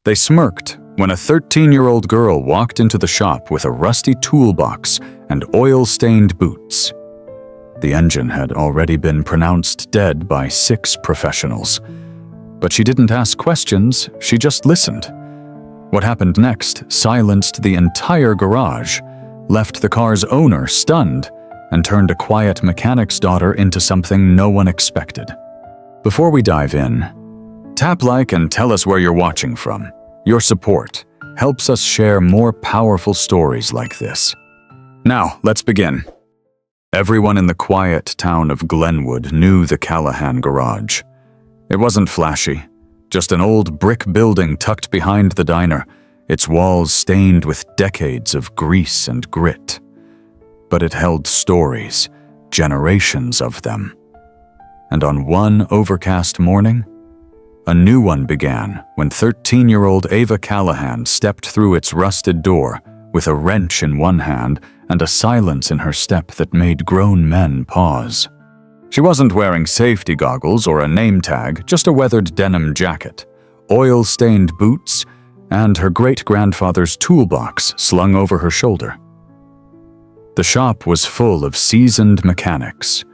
They smirked when a 13-year-old girl walked into the shop with a rusty toolbox and oil-stained boots. The engine had already been pronounced dead by 6 professionals. But she didn't ask questions, she just listened. What happened next silenced the entire garage, left the car's owner stunned, and turned a quiet mechanic's daughter into something no one expected. Before we dive in, tap like and tell us where you're watching from. Your support helps us share more powerful stories like this. Now, let's begin. Everyone in the quiet town of Glenwood knew the Callahan garage. It wasn't flashy, just an old brick building tucked behind the diner, its walls stained with decades of grease and grit. But it held stories, generations of them. And on one overcast morning, a new one began when 13-year-old Ava Callahan stepped through its rusted door with a wrench in one hand and a silence in her step that made grown men pause. She wasn't wearing safety goggles or a name tag, just a weathered denim jacket, oil-stained boots, and her great-grandfather's toolbox slung over her shoulder. The shop was full of seasoned mechanics,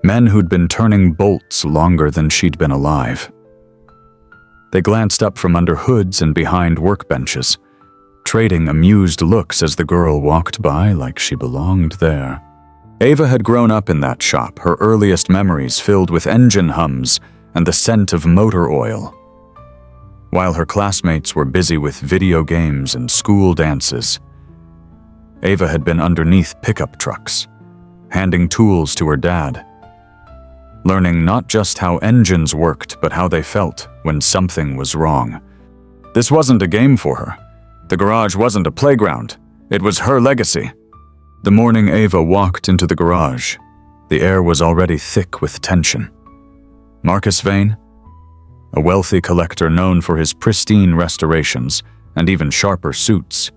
men who'd been turning bolts longer than she'd been alive. They glanced up from under hoods and behind workbenches, trading amused looks as the girl walked by like she belonged there. Ava had grown up in that shop, her earliest memories filled with engine hums and the scent of motor oil. While her classmates were busy with video games and school dances, Ava had been underneath pickup trucks, handing tools to her dad, learning not just how engines worked but how they felt when something was wrong. This wasn't a game for her. The garage wasn't a playground. It was her legacy. The morning Ava walked into the garage, the air was already thick with tension. Marcus Vane, a wealthy collector known for his pristine restorations and even sharper suits,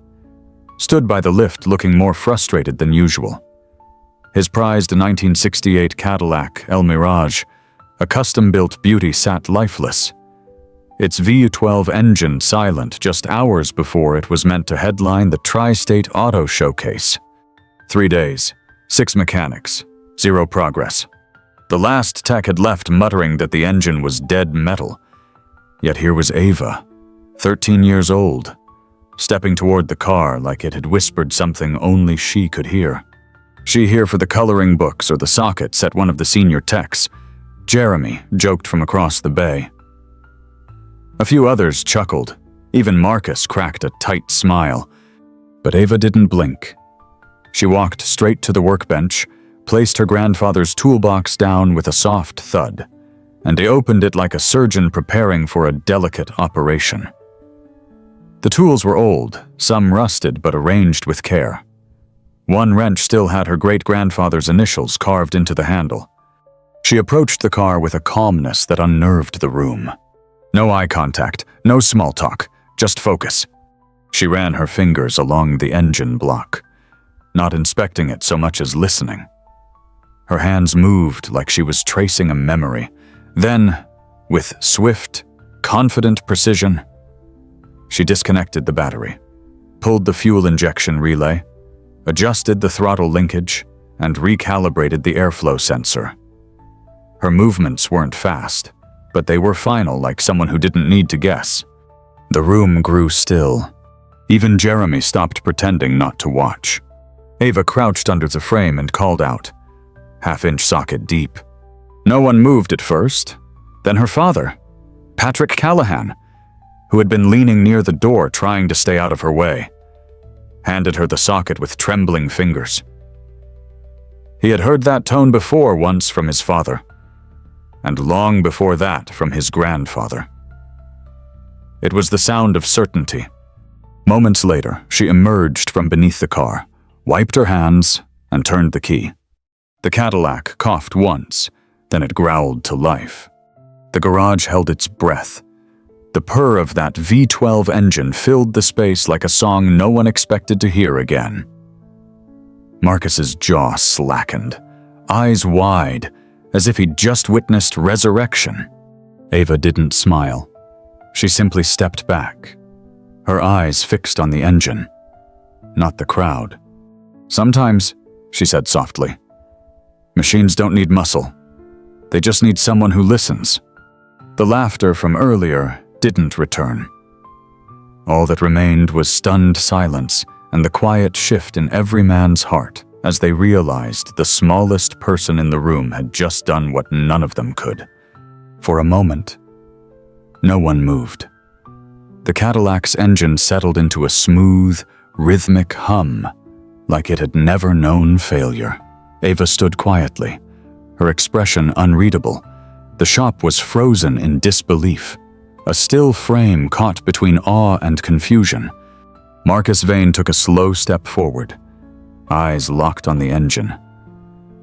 stood by the lift looking more frustrated than usual. His prized 1968 Cadillac El Mirage, a custom-built beauty, sat lifeless, its V12 engine silent just hours before it was meant to headline the Tri-State Auto Showcase. 3 days, 6 mechanics, 0 progress. The last tech had left muttering that the engine was dead metal. Yet here was Ava, 13 years old, stepping toward the car like it had whispered something only she could hear. "She here for the coloring books or the sockets," at one of the senior techs. Jeremy joked from across the bay. A few others chuckled. Even Marcus cracked a tight smile. But Ava didn't blink. She walked straight to the workbench, placed her grandfather's toolbox down with a soft thud, and he opened it like a surgeon preparing for a delicate operation. The tools were old, some rusted but arranged with care. One wrench still had her great-grandfather's initials carved into the handle. She approached the car with a calmness that unnerved the room. No eye contact, no small talk, just focus. She ran her fingers along the engine block, not inspecting it so much as listening. Her hands moved like she was tracing a memory. Then, with swift, confident precision, she disconnected the battery, pulled the fuel injection relay, adjusted the throttle linkage, and recalibrated the airflow sensor. Her movements weren't fast, but they were final, like someone who didn't need to guess. The room grew still. Even Jeremy stopped pretending not to watch. Ava crouched under the frame and called out, half-inch socket deep. No one moved at first. Then her father, Patrick Callahan, who had been leaning near the door trying to stay out of her way, handed her the socket with trembling fingers. He had heard that tone before once from his father, and long before that from his grandfather. It was the sound of certainty. Moments later, she emerged from beneath the car, wiped her hands, and turned the key. The Cadillac coughed once, then it growled to life. The garage held its breath. The purr of that V12 engine filled the space like a song no one expected to hear again. Marcus's jaw slackened, eyes wide, as if he'd just witnessed resurrection. Ava didn't smile. She simply stepped back, her eyes fixed on the engine, not the crowd. "Sometimes," she said softly, "machines don't need muscle. They just need someone who listens." The laughter from earlier didn't return. All that remained was stunned silence and the quiet shift in every man's heart as they realized the smallest person in the room had just done what none of them could. For a moment, no one moved. The Cadillac's engine settled into a smooth, rhythmic hum, like it had never known failure. Ava stood quietly, her expression unreadable. The shop was frozen in disbelief, a still frame caught between awe and confusion. Marcus Vane took a slow step forward, eyes locked on the engine.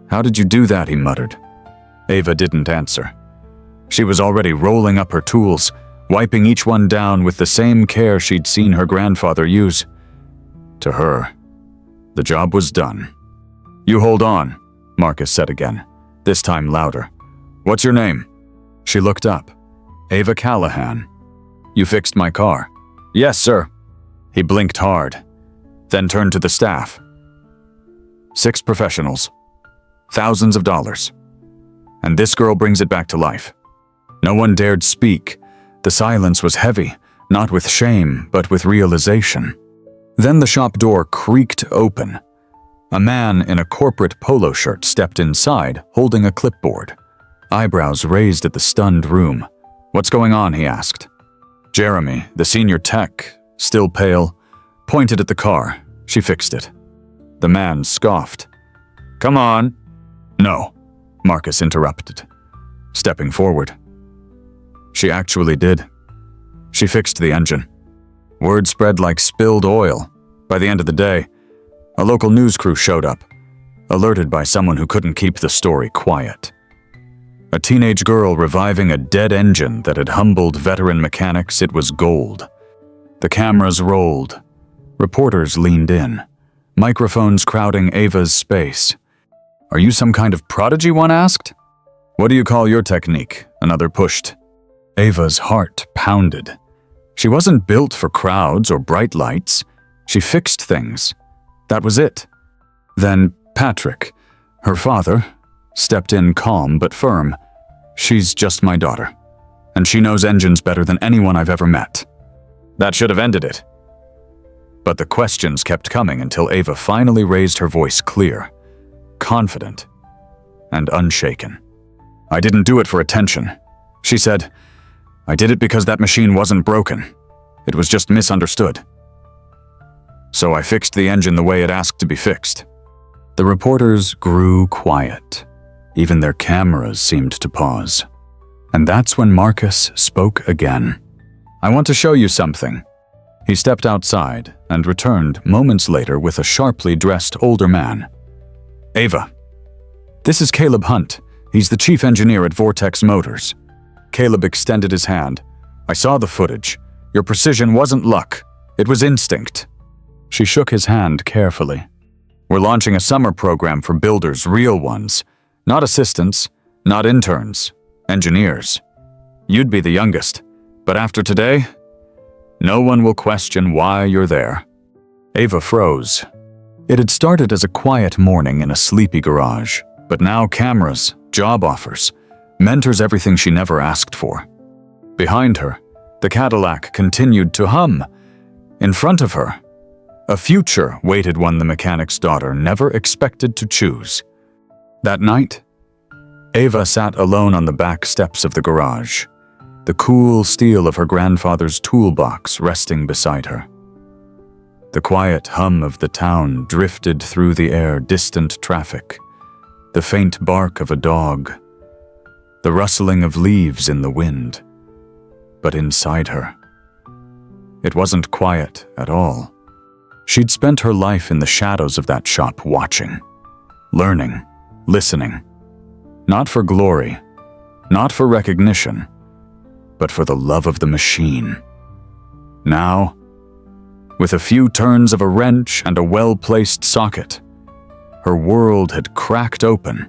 "How did you do that?" he muttered. Ava didn't answer. She was already rolling up her tools, wiping each one down with the same care she'd seen her grandfather use. To her, the job was done. "You hold on," Marcus said again, this time louder. "What's your name?" She looked up. "Ava Callahan." "You fixed my car?" "Yes, sir." He blinked hard, then turned to the staff. 6 professionals. Thousands of dollars. And this girl brings it back to life. No one dared speak. The silence was heavy, not with shame, but with realization. Then the shop door creaked open. A man in a corporate polo shirt stepped inside, holding a clipboard. Eyebrows raised at the stunned room. "What's going on?" he asked. Jeremy, the senior tech, still pale, pointed at the car. She fixed it. The man scoffed. "Come on." "No," Marcus interrupted, stepping forward. She actually did. She fixed the engine. Word spread like spilled oil. By the end of the day, a local news crew showed up, alerted by someone who couldn't keep the story quiet. A teenage girl reviving a dead engine that had humbled veteran mechanics, it was gold. The cameras rolled. Reporters leaned in, microphones crowding Ava's space. "Are you some kind of prodigy?" one asked. "What do you call your technique?" another pushed. Ava's heart pounded. She wasn't built for crowds or bright lights. She fixed things. That was it. Then Patrick, her father, stepped in calm but firm. "She's just my daughter, and she knows engines better than anyone I've ever met." That should have ended it. But the questions kept coming until Ava finally raised her voice clear, confident, and unshaken. "I didn't do it for attention," she said. "I did it because that machine wasn't broken. It was just misunderstood. So I fixed the engine the way it asked to be fixed." The reporters grew quiet. Even their cameras seemed to pause. And that's when Marcus spoke again. "I want to show you something." He stepped outside and returned moments later with a sharply dressed older man. "Ava, this is Caleb Hunt. He's the chief engineer at Vortex Motors." Caleb extended his hand. "I saw the footage. Your precision wasn't luck. It was instinct." She shook his hand carefully. "We're launching a summer program for builders, real ones. Not assistants, not interns, engineers. You'd be the youngest, but after today, no one will question why you're there." Ava froze. It had started as a quiet morning in a sleepy garage, but now cameras, job offers, mentors, everything she never asked for. Behind her, the Cadillac continued to hum. In front of her, a future waited one the mechanic's daughter never expected to choose. That night, Ava sat alone on the back steps of the garage, the cool steel of her grandfather's toolbox resting beside her. The quiet hum of the town drifted through the air, distant traffic, the faint bark of a dog, the rustling of leaves in the wind. But inside her, it wasn't quiet at all. She'd spent her life in the shadows of that shop, watching, learning, listening. Not for glory, not for recognition, but for the love of the machine. Now, with a few turns of a wrench and a well-placed socket, her world had cracked open.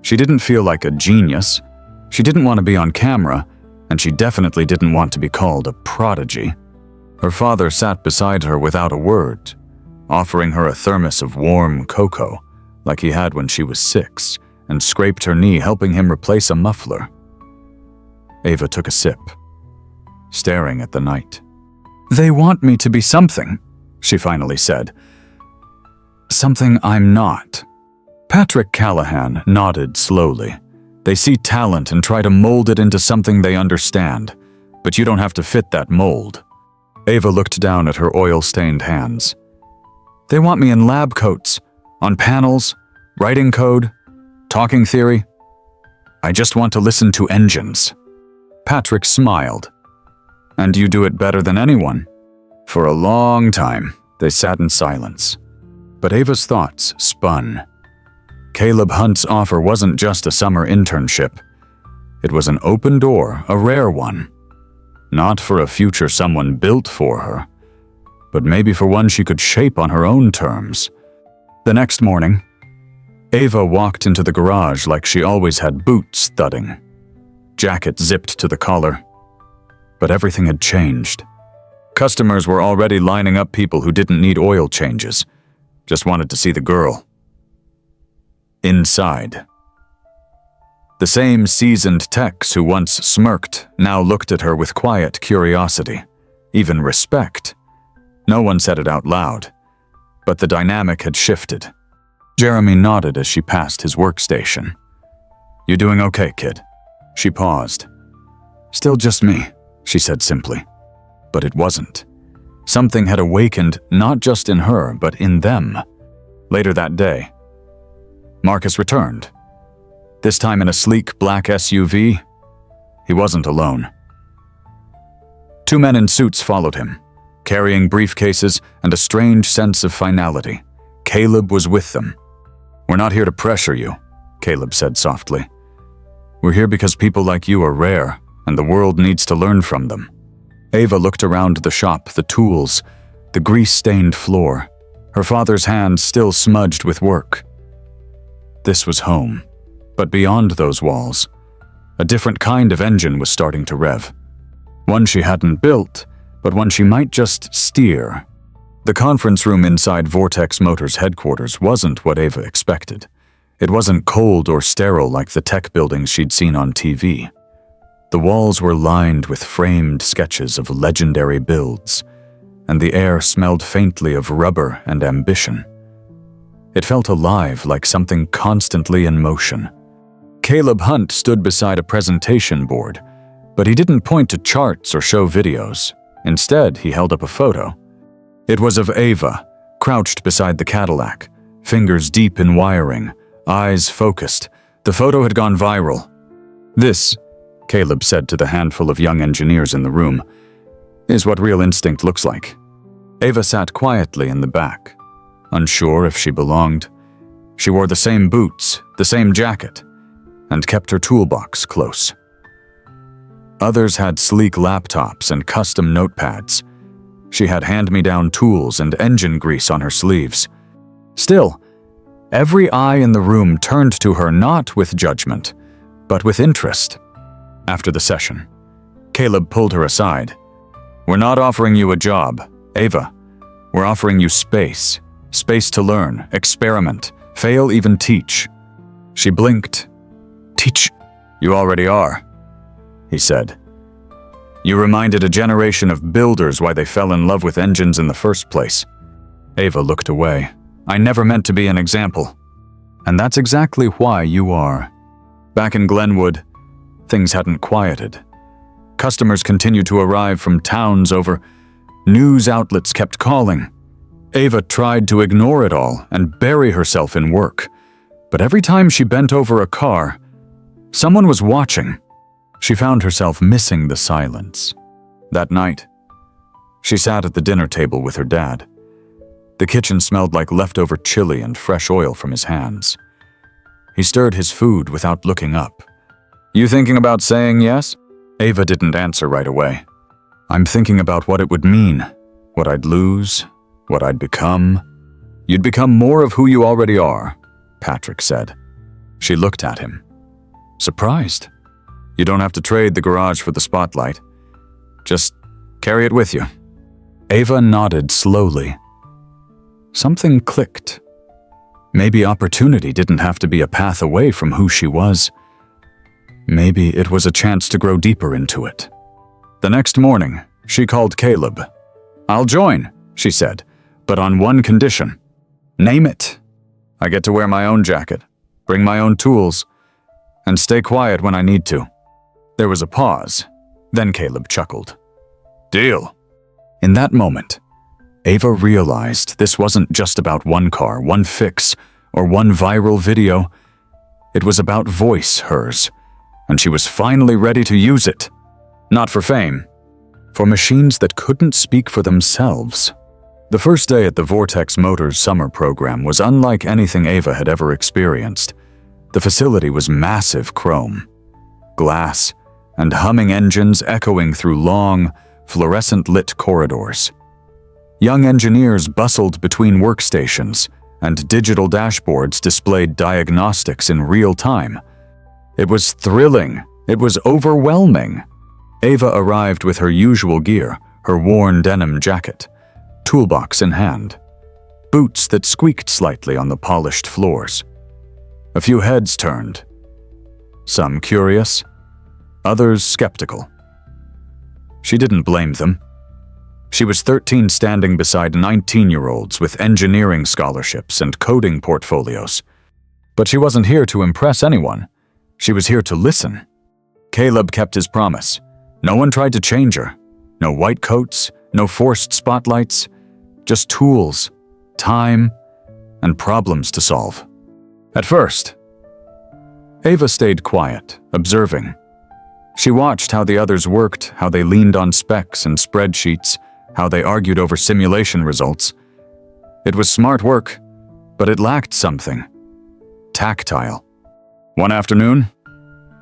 She didn't feel like a genius. She didn't want to be on camera, and she definitely didn't want to be called a prodigy. Her father sat beside her without a word, offering her a thermos of warm cocoa, like he had when she was 6, and scraped her knee, helping him replace a muffler. Ava took a sip, staring at the night. "They want me to be something," she finally said. "Something I'm not." Patrick Callahan nodded slowly. "They see talent and try to mold it into something they understand, but you don't have to fit that mold." Ava looked down at her oil-stained hands. "They want me in lab coats, on panels, writing code, talking theory. I just want to listen to engines." Patrick smiled. "And you do it better than anyone." For a long time, they sat in silence. But Ava's thoughts spun. Caleb Hunt's offer wasn't just a summer internship. It was an open door, a rare one. Not for a future someone built for her, but maybe for one she could shape on her own terms. The next morning, Ava walked into the garage like she always had, boots thudding, jacket zipped to the collar. But everything had changed. Customers were already lining up, people who didn't need oil changes, just wanted to see the girl. Inside, the same seasoned techs who once smirked now looked at her with quiet curiosity, even respect. No one said it out loud, but the dynamic had shifted. Jeremy nodded as she passed his workstation. "You doing okay, kid?" She paused. "Still just me," she said simply. But it wasn't. Something had awakened not just in her, but in them. Later that day, Marcus returned. This time in a sleek black SUV. He wasn't alone. 2 men in suits followed him, carrying briefcases and a strange sense of finality. Caleb was with them. "We're not here to pressure you," Caleb said softly. "We're here because people like you are rare, and the world needs to learn from them." Ava looked around the shop, the tools, the grease-stained floor, her father's hands still smudged with work. This was home. But beyond those walls, a different kind of engine was starting to rev. One she hadn't built, but one she might just steer. The conference room inside Vortex Motors headquarters wasn't what Ava expected. It wasn't cold or sterile like the tech buildings she'd seen on TV. The walls were lined with framed sketches of legendary builds, and the air smelled faintly of rubber and ambition. It felt alive, like something constantly in motion. Caleb Hunt stood beside a presentation board, but he didn't point to charts or show videos. Instead, he held up a photo. It was of Ava, crouched beside the Cadillac, fingers deep in wiring, eyes focused. The photo had gone viral. "This," Caleb said to the handful of young engineers in the room, "is what real instinct looks like." Ava sat quietly in the back, unsure if she belonged. She wore the same boots, the same jacket, and kept her toolbox close. Others had sleek laptops and custom notepads. She had hand-me-down tools and engine grease on her sleeves. Still, every eye in the room turned to her not with judgment, but with interest. After the session, Caleb pulled her aside. "We're not offering you a job, Ava. We're offering you space. Space to learn, experiment, fail, even teach." She blinked. "Teach? You already are," he said. "You reminded a generation of builders why they fell in love with engines in the first place." Ava looked away. "I never meant to be an example. And that's exactly why you are." Back in Glenwood, things hadn't quieted. Customers continued to arrive from towns over. News outlets kept calling. Ava tried to ignore it all and bury herself in work. But every time she bent over a car, someone was watching. She found herself missing the silence. That night, she sat at the dinner table with her dad. The kitchen smelled like leftover chili and fresh oil from his hands. He stirred his food without looking up. "You thinking about saying yes?" Ava didn't answer right away. "I'm thinking about what it would mean, what I'd lose, what I'd become." "You'd become more of who you already are," Patrick said. She looked at him, surprised. "You don't have to trade the garage for the spotlight. Just carry it with you." Ava nodded slowly. Something clicked. Maybe opportunity didn't have to be a path away from who she was. Maybe it was a chance to grow deeper into it. The next morning, she called Caleb. "I'll join," she said, "but on one condition." "Name it." "I get to wear my own jacket, bring my own tools, and stay quiet when I need to." There was a pause. Then Caleb chuckled. "Deal." In that moment, Ava realized this wasn't just about one car, one fix, or one viral video. It was about voice, hers, and she was finally ready to use it. Not for fame, for machines that couldn't speak for themselves. The first day at the Vortex Motors summer program was unlike anything Ava had ever experienced. The facility was massive chrome, glass, and humming engines echoing through long, fluorescent-lit corridors. Young engineers bustled between workstations, and digital dashboards displayed diagnostics in real time. It was thrilling. It was overwhelming. Ava arrived with her usual gear, her worn denim jacket, toolbox in hand, boots that squeaked slightly on the polished floors. A few heads turned, some curious, others skeptical. She didn't blame them. She was 13 standing beside 19-year-olds with engineering scholarships and coding portfolios. But she wasn't here to impress anyone. She was here to listen. Caleb kept his promise. No one tried to change her. No white coats, no forced spotlights, just tools, time, and problems to solve. At first, Ava stayed quiet, observing. She watched how the others worked, how they leaned on specs and spreadsheets, how they argued over simulation results. It was smart work, but it lacked something. Tactile. One afternoon,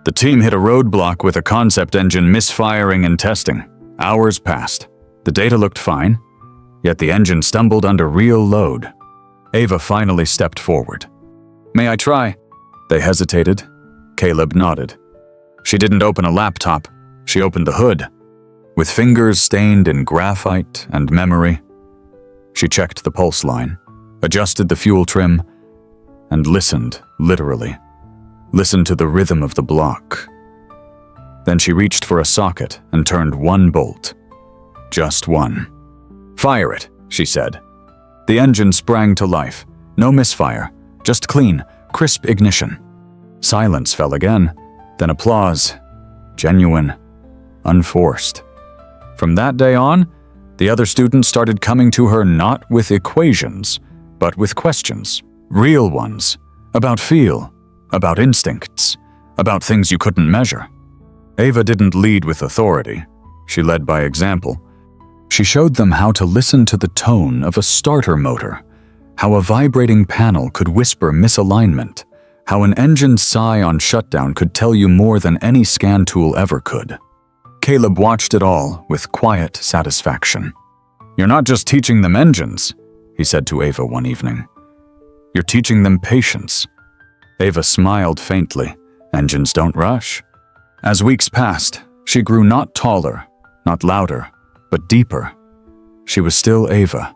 the team hit a roadblock with a concept engine misfiring and testing. Hours passed. The data looked fine, yet the engine stumbled under real load. Ava finally stepped forward. "May I try?" They hesitated. Caleb nodded. She didn't open a laptop. She opened the hood. With fingers stained in graphite and memory, she checked the pulse line, adjusted the fuel trim, and listened, literally. Listened to the rhythm of the block. Then she reached for a socket and turned one bolt. Just one. "Fire it," she said. The engine sprang to life. No misfire, just clean, crisp ignition. Silence fell again, then applause. Genuine, unforced. From that day on, the other students started coming to her not with equations, but with questions, real ones, about feel, about instincts, about things you couldn't measure. Ava didn't lead with authority. She led by example. She showed them how to listen to the tone of a starter motor, how a vibrating panel could whisper misalignment, how an engine's sigh on shutdown could tell you more than any scan tool ever could. Caleb watched it all with quiet satisfaction. "You're not just teaching them engines," he said to Ava one evening. "You're teaching them patience." Ava smiled faintly. Engines don't rush. As weeks passed, she grew not taller, not louder, but deeper. She was still Ava.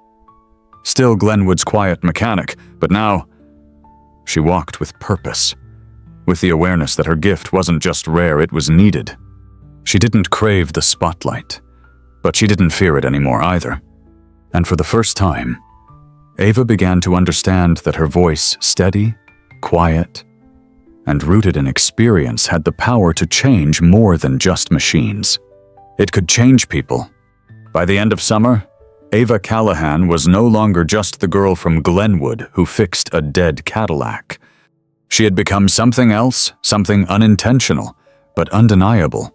Still Glenwood's quiet mechanic, but now she walked with purpose, with the awareness that her gift wasn't just rare, it was needed. She didn't crave the spotlight, but she didn't fear it anymore either. And for the first time, Ava began to understand that her voice, steady, quiet, and rooted in experience, had the power to change more than just machines. It could change people. By the end of summer, Ava Callahan was no longer just the girl from Glenwood who fixed a dead Cadillac. She had become something else, something unintentional, but undeniable.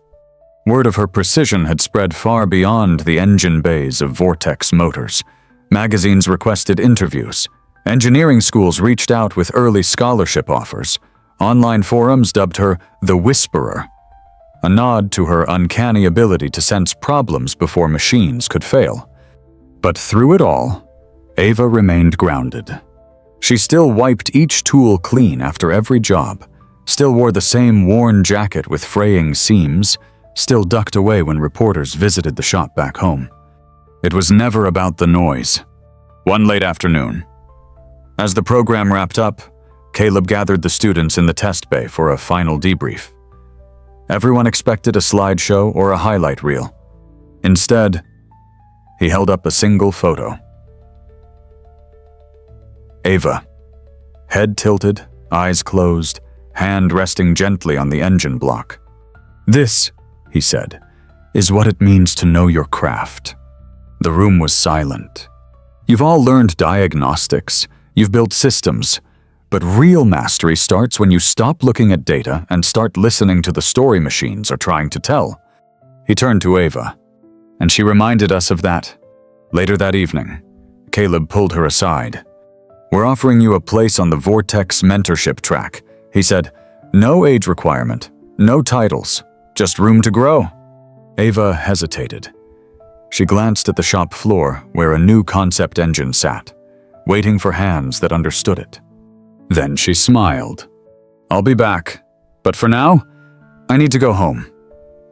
Word of her precision had spread far beyond the engine bays of Vortex Motors. Magazines requested interviews. Engineering schools reached out with early scholarship offers. Online forums dubbed her the Whisperer, a nod to her uncanny ability to sense problems before machines could fail. But through it all, Ava remained grounded. She still wiped each tool clean after every job, still wore the same worn jacket with fraying seams, still ducked away when reporters visited the shop back home. It was never about the noise. One late afternoon, as the program wrapped up, Caleb gathered the students in the test bay for a final debrief. Everyone expected a slideshow or a highlight reel. Instead, he held up a single photo. Ava, head tilted, eyes closed, hand resting gently on the engine block. "This," he said, "is what it means to know your craft." The room was silent. You've all learned diagnostics, you've built systems, but real mastery starts when you stop looking at data and start listening to the story machines are trying to tell. He turned to Ava, and she reminded us of that. Later that evening, Caleb pulled her aside. "We're offering you a place on the Vortex mentorship track," he said. "No age requirement, no titles, just room to grow." Ava hesitated. She glanced at the shop floor where a new concept engine sat, waiting for hands that understood it. Then she smiled. "I'll be back, but for now, I need to go home.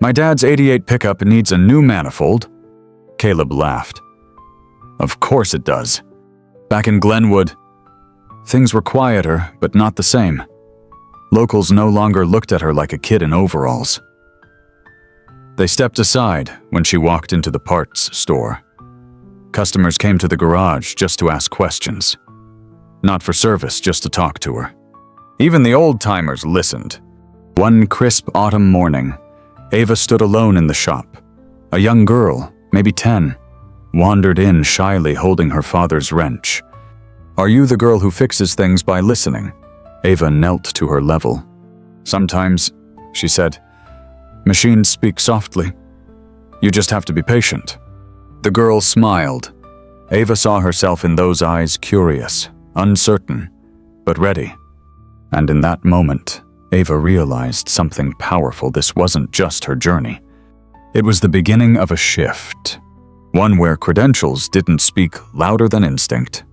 My dad's '88 pickup needs a new manifold." Caleb laughed. "Of course it does. Back in Glenwood, things were quieter, but not the same. Locals no longer looked at her like a kid in overalls." They stepped aside when she walked into the parts store. Customers came to the garage just to ask questions. Not for service, just to talk to her. Even the old-timers listened. One crisp autumn morning, Ava stood alone in the shop. A young girl, maybe 10, wandered in shyly holding her father's wrench. "Are you the girl who fixes things by listening?" Ava knelt to her level. "Sometimes," she said. "Machines speak softly. You just have to be patient." The girl smiled. Ava saw herself in those eyes, curious, uncertain, but ready. And in that moment, Ava realized something powerful. This wasn't just her journey. It was the beginning of a shift. One where credentials didn't speak louder than instinct.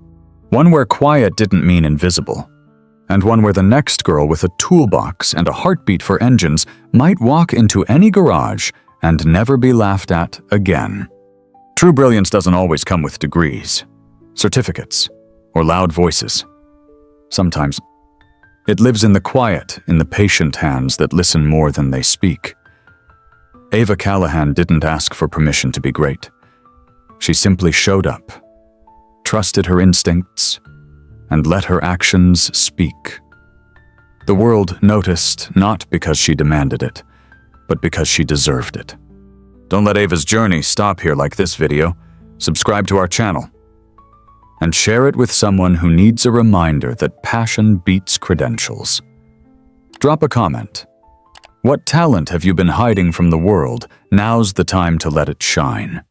One where quiet didn't mean invisible. And one where the next girl with a toolbox and a heartbeat for engines might walk into any garage and never be laughed at again. True brilliance doesn't always come with degrees, certificates, or loud voices. Sometimes it lives in the quiet, in the patient hands that listen more than they speak. Ava Callahan didn't ask for permission to be great. She simply showed up, trusted her instincts, and let her actions speak. The world noticed not because she demanded it, but because she deserved it. Don't let Ava's journey stop here like this video. Subscribe to our channel and share it with someone who needs a reminder that passion beats credentials. Drop a comment. What talent have you been hiding from the world? Now's the time to let it shine.